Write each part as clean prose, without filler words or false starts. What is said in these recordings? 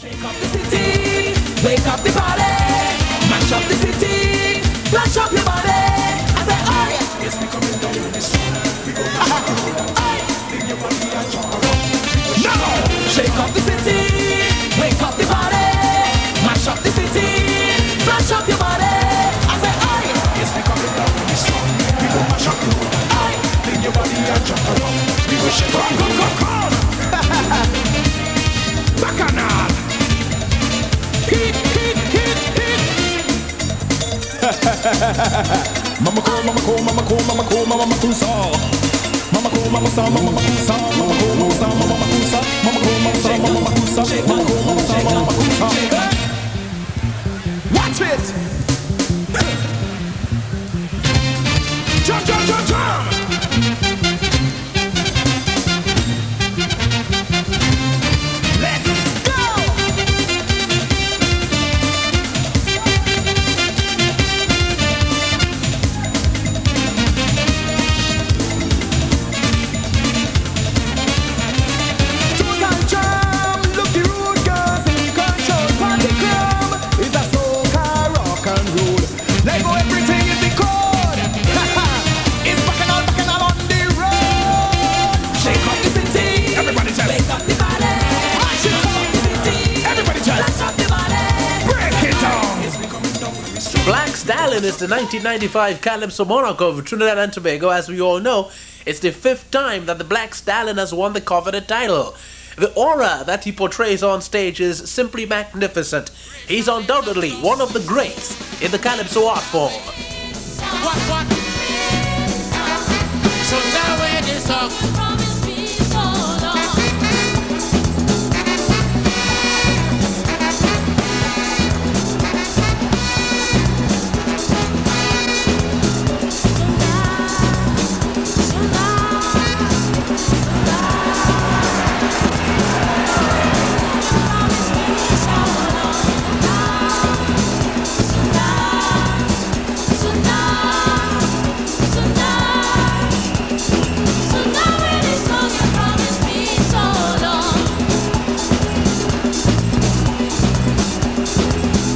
Shake up the city, wake up the body, mash up the city, flash up your body. I say, oh yeah. Yes, we coming down with this song. We go back to the eye. Bring your body and jump around. Now, shake up the city, wake up the body, mash up the city, flash up your body. I say, oh yeah. Yes, we coming down with this song. We go mash up your eye. Bring your body and jump around. We go shake up. Come. Bacchanal. Hit. Mama cool, mama cool, mama cool, mama cool, mama cool, so. Mama cool, mama sa, mama cool, sa, mama cool, mama sa, mama cool, sa, mama cool, mama sa, mama cool, sa, mama cool, mama sa, mama cool, sa. Watch it. Jump. Black Stalin is the 1995 Calypso monarch of Trinidad and Tobago. As we all know, it's the 5th time that the Black Stalin has won the coveted title. The aura that he portrays on stage is simply magnificent. He's undoubtedly one of the greats in the Calypso art form. What? So now where this song?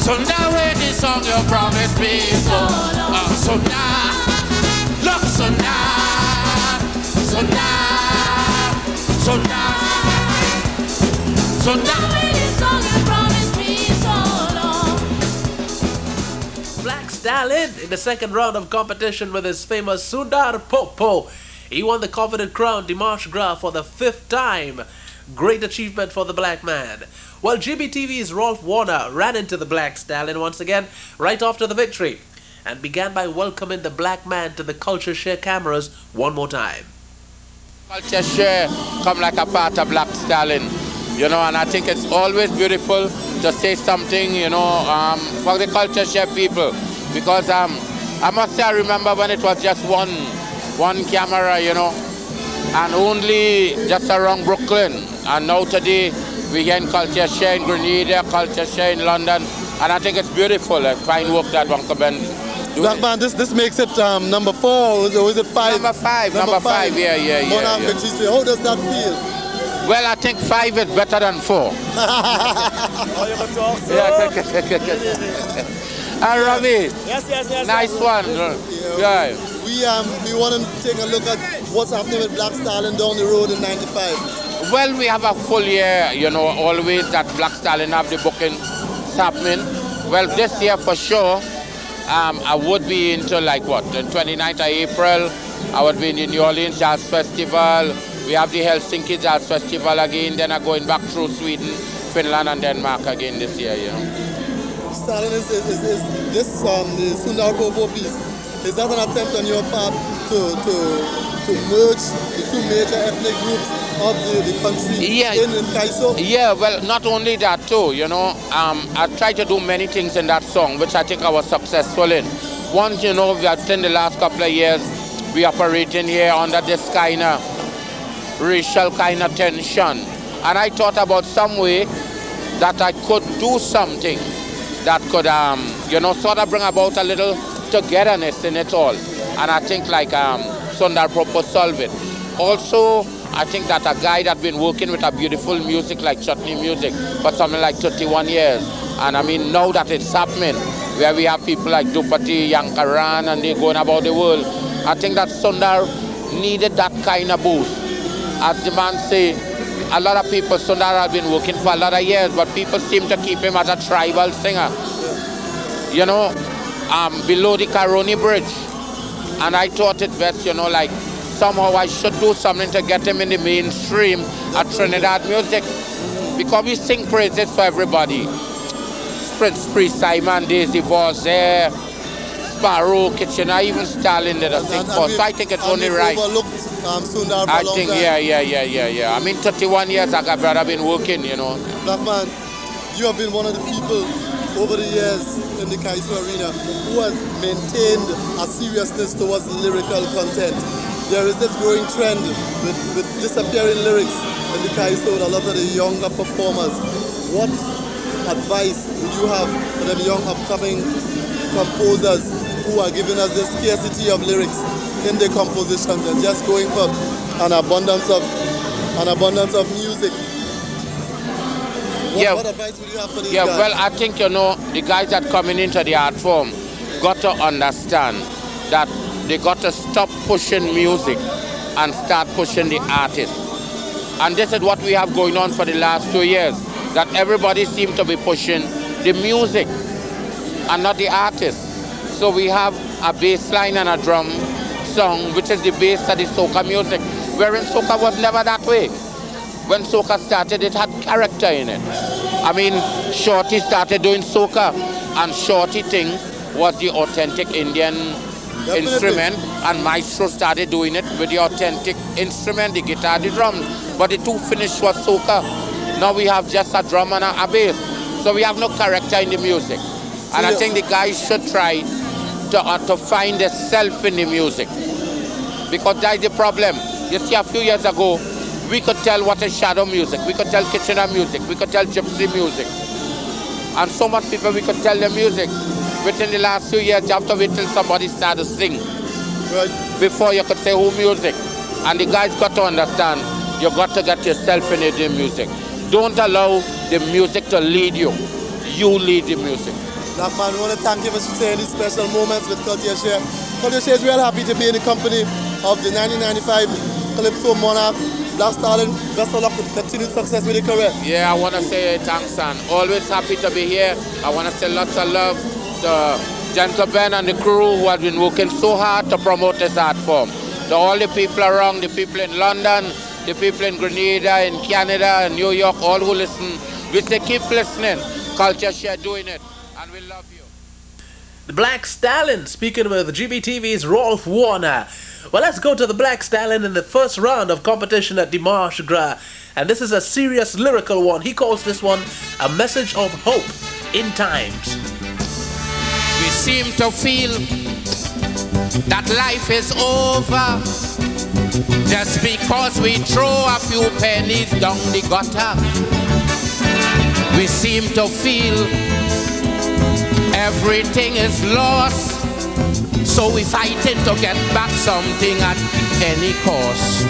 So now where this song you promised me so now, look so now, so now where this song you promised me so long. Black Stalin in the second round of competition with his famous Sundar Popo. He won the coveted crown de Marche Gras for the 5th time. Great achievement for the black man. Well, G.B.T.V's ROLPH Warner ran into the Black Stalin once again right after the victory and began by welcoming the black man to the CultureShare cameras one more time. CultureShare come like a part of Black Stalin, you know, and I think it's always beautiful to say something, you know, for the CultureShare people, because I must say I remember when it was just one camera, you know, and only just around Brooklyn, and now today we get CultureShare in Grenada, CultureShare in London, and I think it's beautiful, a fine work that one can do. Black man, this makes it number 4, or is it 5? Number five, yeah. Monarch victory. How does that feel? Well, I think 5 is better than 4. And Ravi, yes. nice one. Yeah. We want to take a look at what's happening with Black Stalin down the road in '95. Well, we have a full year, you know, always that Black Stalin have the booking happening. Well, this year for sure, I would be into like what, the 29th of April, I would be in the New Orleans Jazz Festival. We have the Helsinki Jazz Festival again, then I'm going back through Sweden, Finland and Denmark again this year, you know. Stalin, is this the Sundar Popo piece, is that an attempt on your part to merge the 2 major ethnic groups of the country in Calypso? Yeah, well, not only that too, you know, I tried to do many things in that song, which I think I was successful in. One, you know, in the last couple of years, we operating here under this kind of racial kind of tension. And I thought about some way that I could do something that could, you know, sort of bring about a little togetherness in it all. And I think like Sundar Popo solve it. Also, I think that a guy that's been working with a beautiful music like chutney music for something like 31 years, and I mean now that it's happening, where we have people like G.B.T.V, Yankaran, and they're going about the world, I think that Sundar needed that kind of boost. As the man say, a lot of people, Sundar has been working for a lot of years, but people seem to keep him as a tribal singer. You know, below the Caroni Bridge. And I thought it best, you know, like somehow I should do something to get him in the mainstream at Trinidad music. Because we sing praises for everybody. Prince Simon, Daisy Voss, Sparrow, Kitchener, even Stalin did a thing for. So I think it's only right. I think, yeah. I mean, 31 years I got brother been working, you know. Black man, you have been one of the people over the years in the Calypso arena who has maintained a seriousness towards lyrical content. There is this growing trend with disappearing lyrics in the Calypso with a lot of the younger performers. What advice would you have for them young upcoming composers who are giving us this scarcity of lyrics in their compositions and just going for an abundance of music? What advice would you have for these guys? Well, I think, you know, the guys that coming into the art form got to understand that they got to stop pushing music and start pushing the artist. And this is what we have going on for the last 2 years, that everybody seems to be pushing the music and not the artist. So we have a bass line and a drum song, which is the base of the soca music, wherein soca was never that way. When soca started, it had character in it. I mean, Shorty started doing soca, and Shorty thing was the authentic Indian instrument, and Maestro started doing it with the authentic instrument, the guitar, the drums. But the two finished was soca. Now we have just a drum and a bass. So we have no character in the music. And I think the guys should try to find a self in the music. Because that's the problem. You see, a few years ago, we could tell what is shadow music, we could tell Kitchener music, we could tell gypsy music. And so much people we could tell the music. Within the last few years, you have to wait till somebody starts to sing. Right. Before you could say who music. And the guys got to understand, you got to get yourself in the music. Don't allow the music to lead you. You lead the music. Black man, we want to thank you for sharing these special moments with CultureShare. CultureShare is real happy to be in the company of the 1995 Calypso monarch, Black Stalin. Best of luck with continued success with your career. Yeah, I want to say thanks, son. Always happy to be here. I want to say lots of love to Gentle Ben and the crew who have been working so hard to promote this art form. To all the people around, the people in London, the people in Grenada, in Canada, in New York, all who listen. We say keep listening. CultureShare doing it, and we love you. The Black Stalin speaking with G.B.T.V's Rolf Warner. Well, let's go to the Black Stalin in the first round of competition at the Marche Gras. And this is a serious lyrical one. He calls this one a message of hope in times. We seem to feel that life is over just because we throw a few pennies down the gutter. We seem to feel everything is lost, so we fighting to get back something at any cost.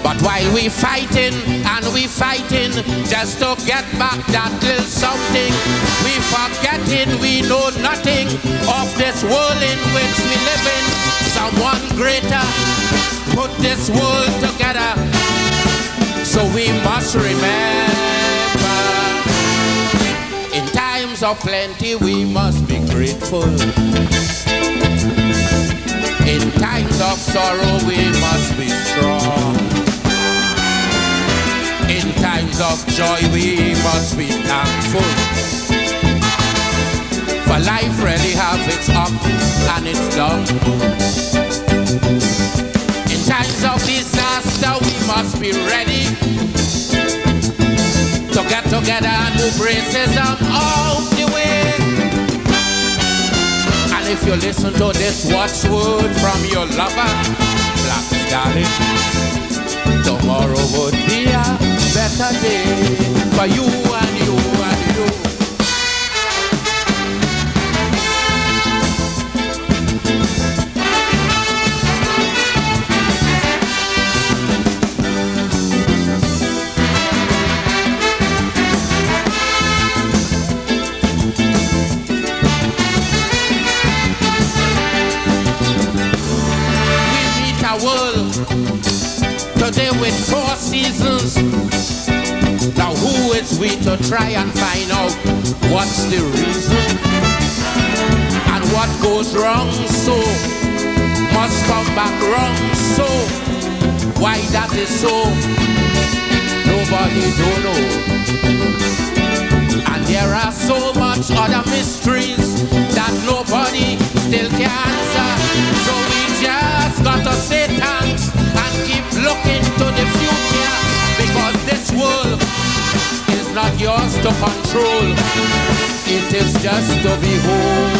But while we fighting and we fighting just to get back that little something, we forgetting we know nothing of this world in which we live in. Someone greater put this world together, so we must remember. In times of plenty we must be grateful. In times of sorrow we must be strong. In times of joy we must be thankful. For life really have its up and its down. In times of disaster we must be ready to get together and move racism out the way. And if you listen to this watchword from your lover, Black Stalin, tomorrow would be a better day for you and you and you. reasons. Now who is we to try and find out what's the reason? And what goes wrong so must come back wrong so. Why that is so, nobody don't know. And there are so much other mysteries that nobody still can answer. So we just gotta say thanks and keep looking to the future, because this world is not yours to control, it is just to behold.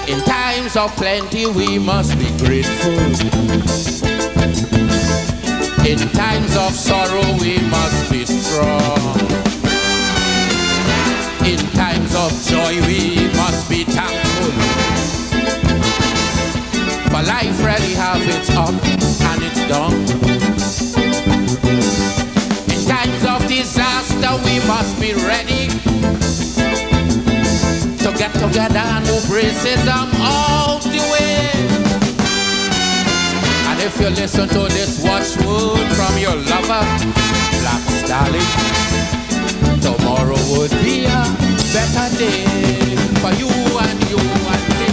In times of plenty we must be grateful. In times of sorrow we must be strong. In times of joy we must be thankful. For life really have its up and its down. In times of disaster we must be ready to get together and move racism out the way. And if you listen to this watchword from your lover, Black Stalin, tomorrow would be a better day for you and you and me.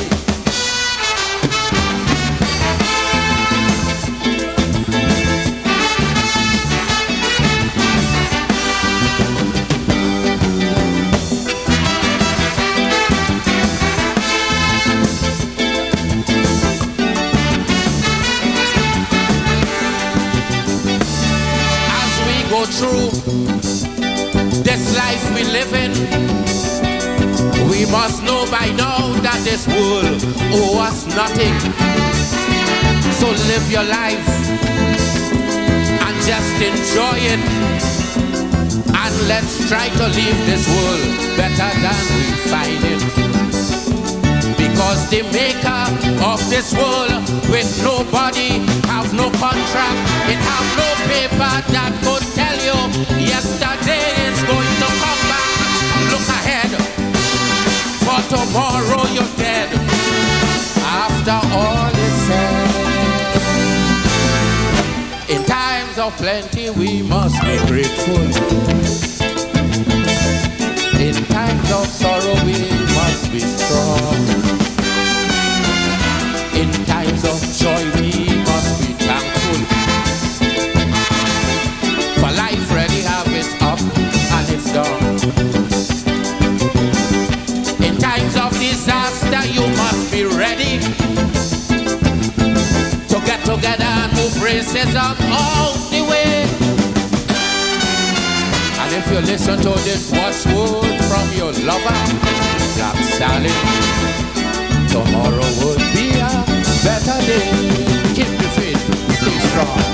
Through this life we live in, we must know by now that this world owes us nothing. So live your life and just enjoy it, and let's try to leave this world better than we find it. Because the maker of this world with nobody have no contract, it have no paper that could tell you yesterday is going to come back. Look ahead, for tomorrow you're dead. After all is said, in times of plenty we must be grateful. In times of sorrow we must be strong. In times of joy we must be thankful. For life really have its up and its down. In times of disaster you must be ready to get together and move racism out the way. And if you listen to this watchword from your lover, Black Stalin, tomorrow would be a better day. Keep the faith, stay strong.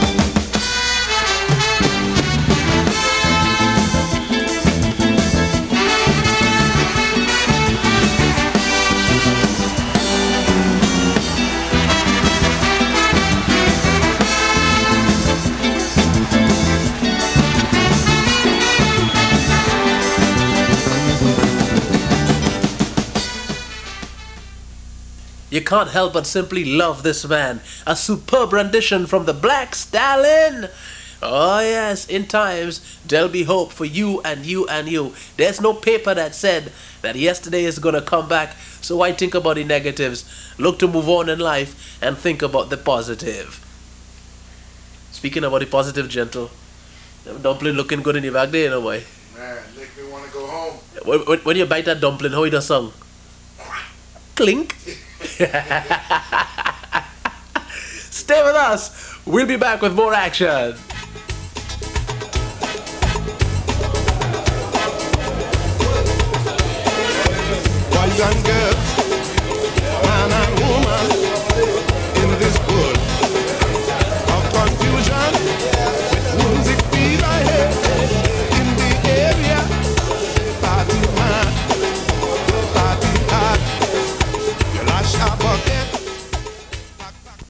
You can't help but simply love this man. A superb rendition from the Black Stalin. Oh yes, in times there'll be hope for you and you and you. There's no paper that said that yesterday is gonna come back, so why think about the negatives? Look to move on in life and think about the positive. Speaking about the positive, gentle, dumpling looking good in your back there, you know, boy. Man, make me want to go home. When you bite that dumpling, how it does song? Clink. Stay with us. We'll be back with more action. Boys and girls, man and woman.